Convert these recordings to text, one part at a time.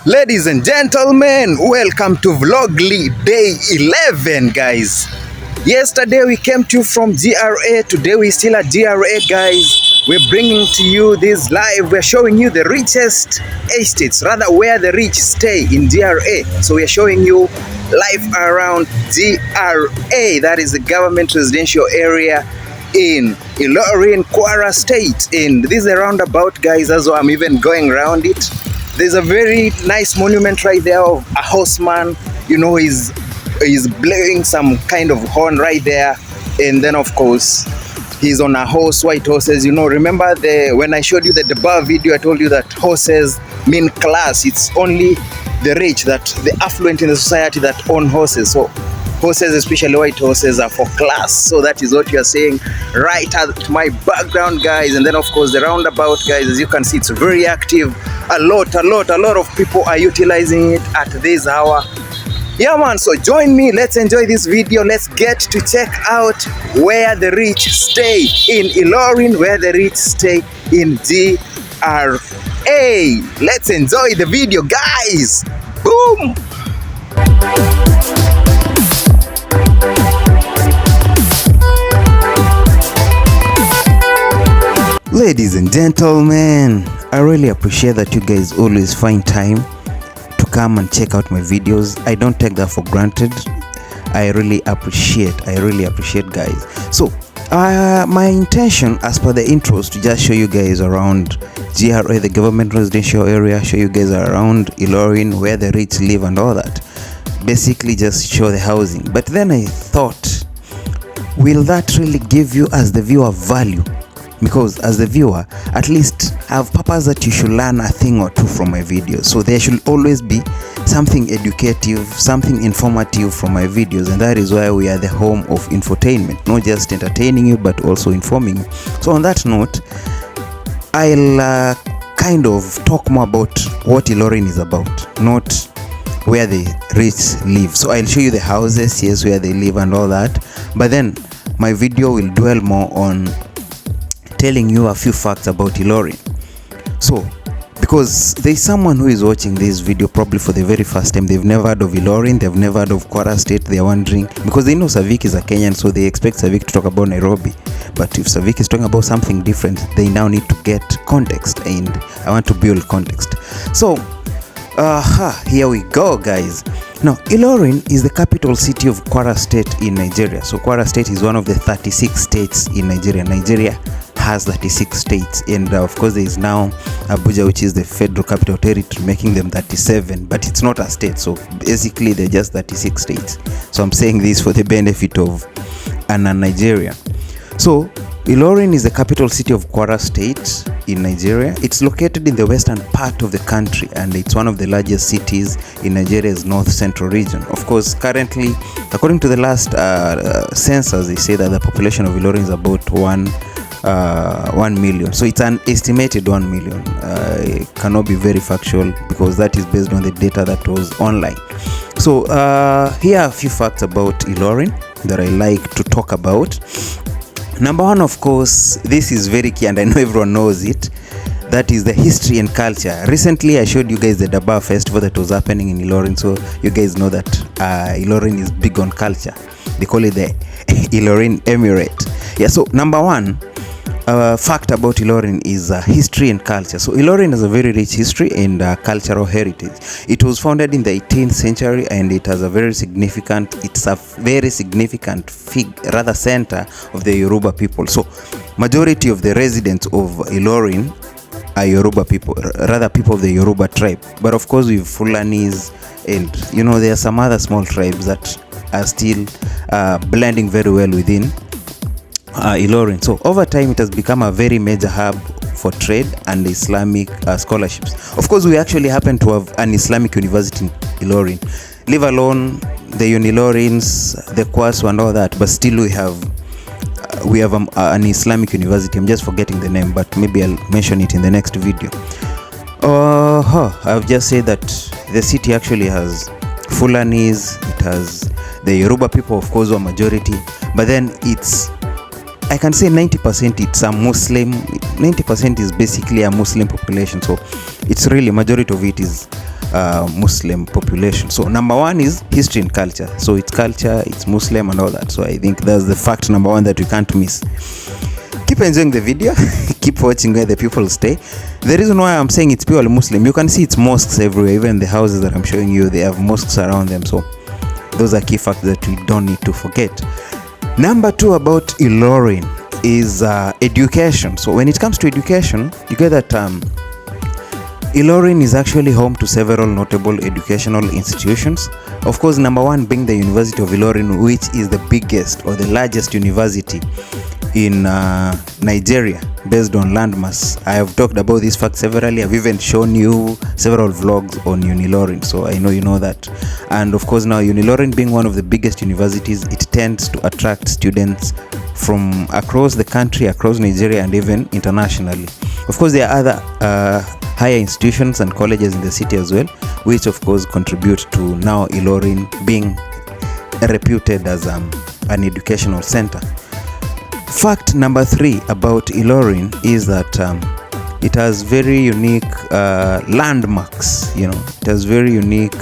Ladies and gentlemen, welcome to Vlogly Day 11, guys. Yesterday we came to you from GRA. Today we still at GRA, guys. We're bringing to you this live. We're showing you the richest estates, rather where the rich stay in GRA. So we're showing you life around GRA. That is the government residential area in Ilorin, Kwara State. And this is a roundabout, guys. That's why I'm even going around it. There's a very nice monument right there of a horseman. You know, he's blowing some kind of horn right there. And then, of course, he's on a horse, white horses. You know, remember when I showed you the bar video, I told you that horses mean class. It's only the rich, the affluent in the society that own horses. So horses, especially white horses, are for class. So that is what you are saying right at my background, guys. And then, of course, the roundabout, guys, as you can see, it's very active. A lot of people are utilizing it at this hour. Yeah, man, so join me. Let's enjoy this video. Let's get to check out where the rich stay in Ilorin, where the rich stay in GRA. Let's enjoy the video, guys. Boom. Ladies and gentlemen, I really appreciate that you guys always find time to come and check out my videos. I don't take that for granted. I really appreciate guys. So my intention, as per the intro, is to just show you guys around GRA, the government residential area, show you guys around Ilorin, where the rich live and all that. Basically just show the housing. But then I thought, will that really give you as the viewer value? Because as the viewer, at least I have purpose that you should learn a thing or two from my videos. So there should always be something educative, something informative from my videos, and that is why we are the home of infotainment, not just entertaining you but also informing you. So on that note, I'll kind of talk more about what Ilorin is about, not where the rich live. So I'll show you the houses, yes, where they live and all that, but then my video will dwell more on telling you a few facts about Ilorin. So, because there's someone who is watching this video probably for the very first time, they've never heard of Ilorin, they've never heard of Kwara State, they're wondering, because they know Savik is a Kenyan, so they expect Savik to talk about Nairobi. But if Savik is talking about something different, they now need to get context, and I want to build context. So, here we go, guys. Now, Ilorin is the capital city of Kwara State in Nigeria. So Kwara State is one of the 36 states in Nigeria. Nigeria has 36 states, and of course there is now Abuja, which is the federal capital territory, making them 37, but it's not a state, so basically they're just 36 states. So I'm saying this for the benefit of a Nigerian. So Ilorin is the capital city of Kwara State in Nigeria. It's located in the western part of the country, and it's one of the largest cities in Nigeria's north central region. Of course, currently, according to the last census, they say that the population of Ilorin is about 1 million. So it's an estimated 1 million. It cannot be very factual because that is based on the data that was online. So here are a few facts about Ilorin that I like to talk about. Number one, of course, this is very key and I know everyone knows it. That is the history and culture. Recently, I showed you guys the Dabar Festival that was happening in Ilorin. So you guys know that Ilorin is big on culture. They call it the Ilorin Emirate. Yeah, so number one, fact about Ilorin is history and culture. So Ilorin has a very rich history and cultural heritage. It was founded in the 18th century, and it's a very significant center of the Yoruba people. So majority of the residents of Ilorin are Yoruba people, rather people of the Yoruba tribe. But of course, with Fulanis, and you know, there are some other small tribes that are still blending very well within Ilorin. So over time it has become a very major hub for trade and Islamic scholarships. Of course, we actually happen to have an Islamic university in Ilorin, leave alone the Unilorins, the Kwasu and all that, but still we have an Islamic university. I'm just forgetting the name, but maybe I'll mention it in the next video. I've just said that the city actually has Fulanis, it has the Yoruba people, of course, are majority, but then I can say 90% it's a Muslim. 90% is basically a Muslim population. So it's really majority of it is Muslim population. So number one is history and culture. So it's culture, it's Muslim and all that. So I think that's the fact number one that we can't miss. Keep enjoying the video. Keep watching where the people stay. The reason why I'm saying it's purely Muslim, you can see it's mosques everywhere. Even the houses that I'm showing you, they have mosques around them. So those are key facts that we don't need to forget. Number two about Ilorin is education. So when it comes to education, you get that Ilorin is actually home to several notable educational institutions. Of course, number one being the University of Ilorin, which is the biggest or the largest university in Nigeria based on landmass. I have talked about this fact severally. I've even shown you several vlogs on Ilorin, so I know you know that. And of course now Ilorin being one of the biggest universities, it tends to attract students from across the country, across Nigeria, and even internationally. Of course there are other higher institutions and colleges in the city as well, which of course contribute to now Ilorin being reputed as an educational center. Fact number three about Ilorin is that it has very unique landmarks. You know, it has very unique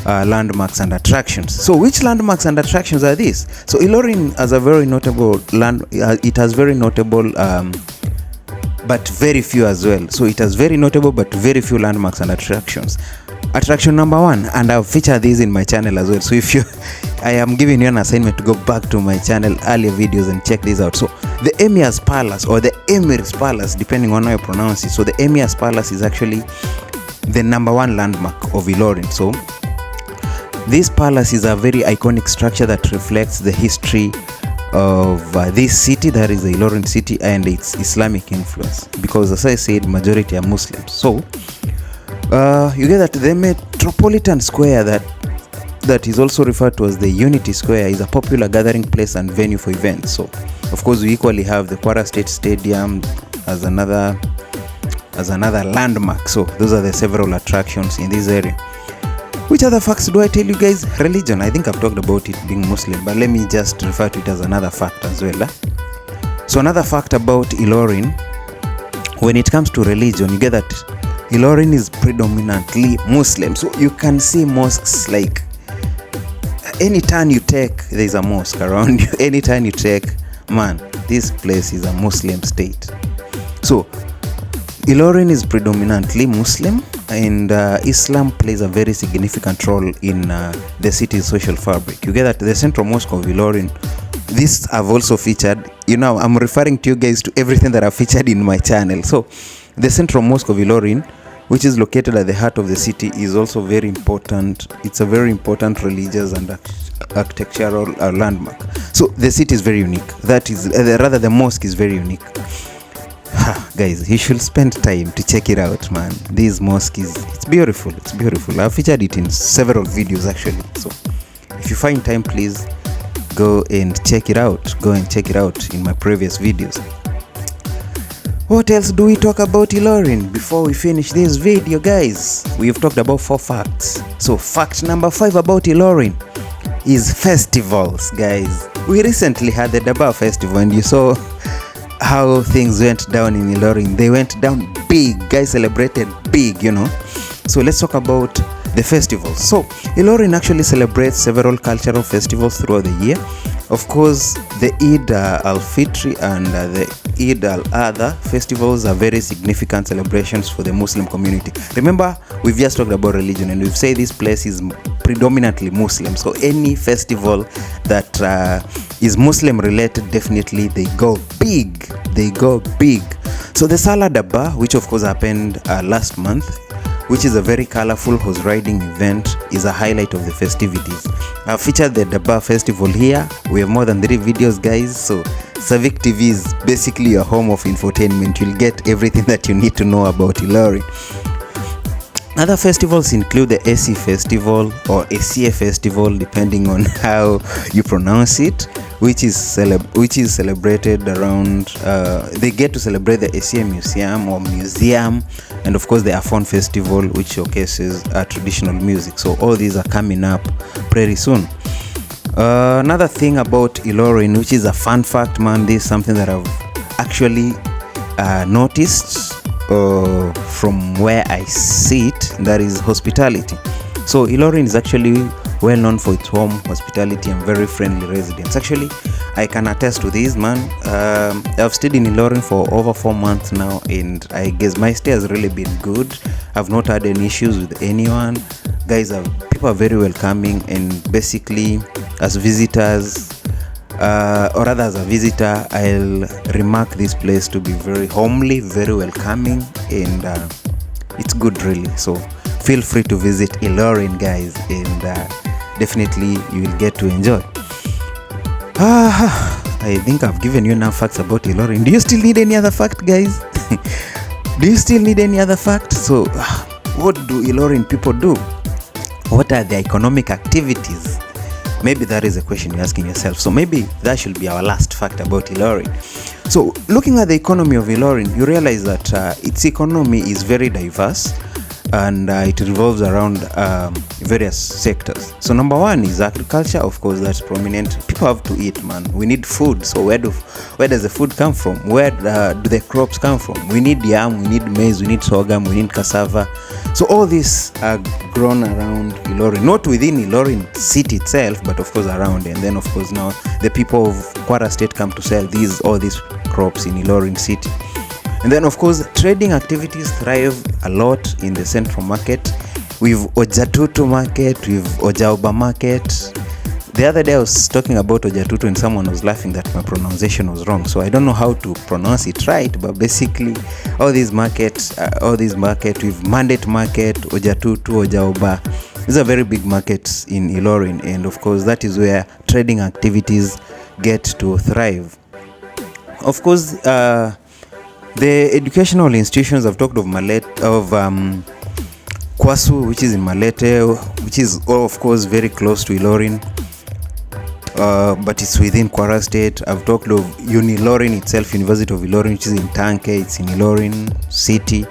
landmarks and attractions. So which landmarks and attractions are these? So Ilorin has a very notable it has very notable but very few as well. So it has very notable but very few landmarks and attractions. Attraction number one, and I've featured these in my channel as well. So if you, I am giving you an assignment to go back to my channel earlier videos and check these out. So the Emir's Palace, or the Emir's Palace, depending on how you pronounce it. So the Emir's Palace is actually the number one landmark of Ilorin. So this palace is a very iconic structure that reflects the history of this city, that is the Ilorin city, and its Islamic influence, because as I said, majority are Muslims. So you get that the Metropolitan Square, that is also referred to as the Unity Square, is a popular gathering place and venue for events. So of course we equally have the Kwara State Stadium as another landmark. So those are the several attractions in this area. Which other facts do I tell you guys? Religion, I think I've talked about it being Muslim, but let me just refer to it as another fact as well. So another fact about Ilorin, when it comes to religion, you get that Ilorin is predominantly Muslim. So you can see mosques, like any turn you take, there is a mosque around you. Any turn you take, man, this place is a Muslim state. So Ilorin is predominantly Muslim, and Islam plays a very significant role in the city's social fabric. You get that the Central Mosque of Ilorin, this I've also featured. You know, I'm referring to you guys to everything that I've featured in my channel. So the Central Mosque of Ilorin, which is located at the heart of the city, is also very important. It's a very important religious and architectural landmark. So the city is very unique. That is, rather the mosque is very unique. Guys, you should spend time to check it out, man. This mosque it's beautiful. It's beautiful. I've featured it in several videos actually. So if you find time, please go and check it out. Go and check it out in my previous videos. What else do we talk about Ilorin before we finish this video, guys? We've talked about 4 facts. So fact number 5 about Ilorin is festivals, guys. We recently had the Daba Festival, and you saw how things went down in Ilorin. They went down big. Guys celebrated big, you know. So let's talk about the festivals. So Ilorin actually celebrates several cultural festivals throughout the year. Of course, the Eid al-Fitr and the Eid al-Adha festivals are very significant celebrations for the Muslim community. Remember, we've just talked about religion, and we've said this place is predominantly Muslim. So any festival that is Muslim related, definitely they go big. They go big. So the Salah Daba, which of course happened last month, which is a very colorful horse riding event, is a highlight of the festivities. I've featured the Daba Festival here. We have more than 3 videos, guys. So Savik TV is basically your home of infotainment. You'll get everything that you need to know about Ilorin. Other festivals include the AC Festival or ACA Festival, depending on how you pronounce it, which is celebrated around. They get to celebrate the ACA Museum, and of course the Afon Festival, which showcases traditional music. So all these are coming up pretty soon. Another thing about Ilorin, which is a fun fact, man, this is something that I've actually noticed from where I sit, that is hospitality. So Ilorin is actually well known for its warm hospitality and very friendly residents. Actually, I can attest to this, man. I've stayed in Ilorin for over 4 months now, and I guess my stay has really been good. I've not had any issues with anyone. Guys, people are very welcoming, and basically as visitors, or rather as a visitor, I'll remark this place to be very homely, very welcoming, and it's good really. So feel free to visit Ilorin, guys, and definitely you will get to enjoy. I think I've given you enough facts about Ilorin. Do you still need any other fact, guys? Do you still need any other fact? So what do Ilorin people do? What are the economic activities? Maybe that is a question you're asking yourself. So maybe that should be our last fact about Ilorin. So looking at the economy of Ilorin, you realize that its economy is very diverse, and it revolves around various sectors. So number one is agriculture. Of course, that's prominent. People have to eat, man. We need food. So where does the food come from? Where do the crops come from? We need yam, we need maize, we need sorghum, we need cassava. So all these are grown around Ilorin, not within Ilorin city itself, but of course around. And then of course now the people of Kwara State come to sell all these crops in Ilorin city. And then of course trading activities thrive a lot in the central market. We've Ojatutu market, we've Ojaoba market. The other day I was talking about Ojatutu and someone was laughing that my pronunciation was wrong. So I don't know how to pronounce it right, but basically all these markets, we've Mandate market, Ojatutu, Ojaoba. These are very big markets in Ilorin, and of course that is where trading activities get to thrive. Of course, the educational institutions, I've talked of Kwasu, which is in Malete, which is of course very close to Ilorin, but it's within Kwara State. I've talked of Ilorin itself, University of Ilorin, which is in Tanke, it's in Ilorin city.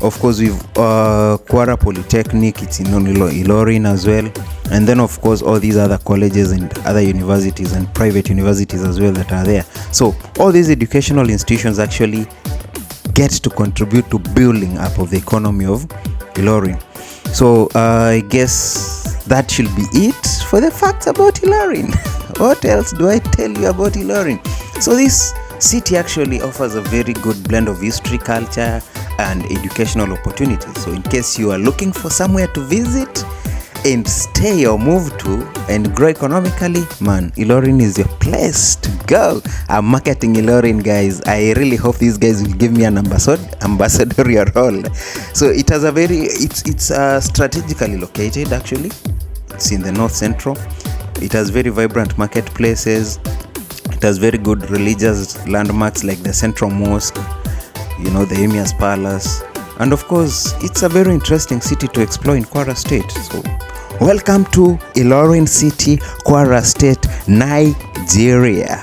Of course, we've Kwara Polytechnic, it's in Ilorin as well. And then of course all these other colleges and other universities and private universities as well that are there. So all these educational institutions actually get to contribute to building up of the economy of Ilorin. So I guess that should be it for the facts about Ilorin. What else do I tell you about Ilorin? So this city actually offers a very good blend of history, culture, and educational opportunities. So in case you are looking for somewhere to visit and stay or move to and grow economically, man, Ilorin is your place to go. I'm marketing Ilorin, guys. I really hope these guys will give me an ambassadorial role. So it has it's strategically located. Actually, it's in the north central. It has very vibrant marketplaces. It has very good religious landmarks like the Central Mosque, the Emir's Palace, and of course it's a very interesting city to explore in Kwara State. So welcome to Ilorin City, Kwara State, Nigeria.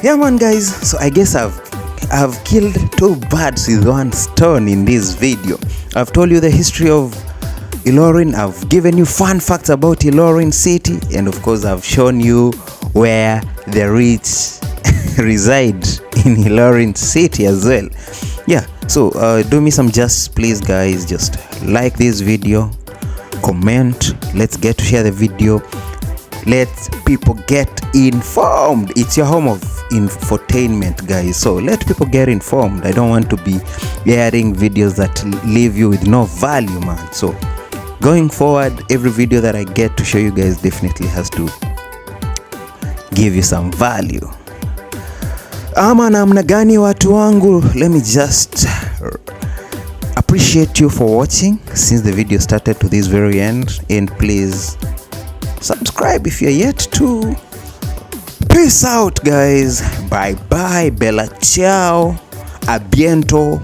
Yeah, man, guys. So I guess I've killed two birds with one stone in this video. I've told you the history of Ilorin. I've given you fun facts about Ilorin City, and of course I've shown you where the rich reside in Ilorin City as well. Yeah. So do me some justice, please, guys. Just like this video, comment. Let's get to share the video. Let people get informed. It's your home of infotainment, guys. So let people get informed. I don't want to be airing videos that leave you with no value, man. So going forward, every video that I get to show you guys definitely has to give you some value. Ama namna gani watu wangu? Let me just appreciate you for watching since the video started to this very end, and please subscribe if you're yet to. Peace out, guys. Bye bye. Bella ciao. A biento.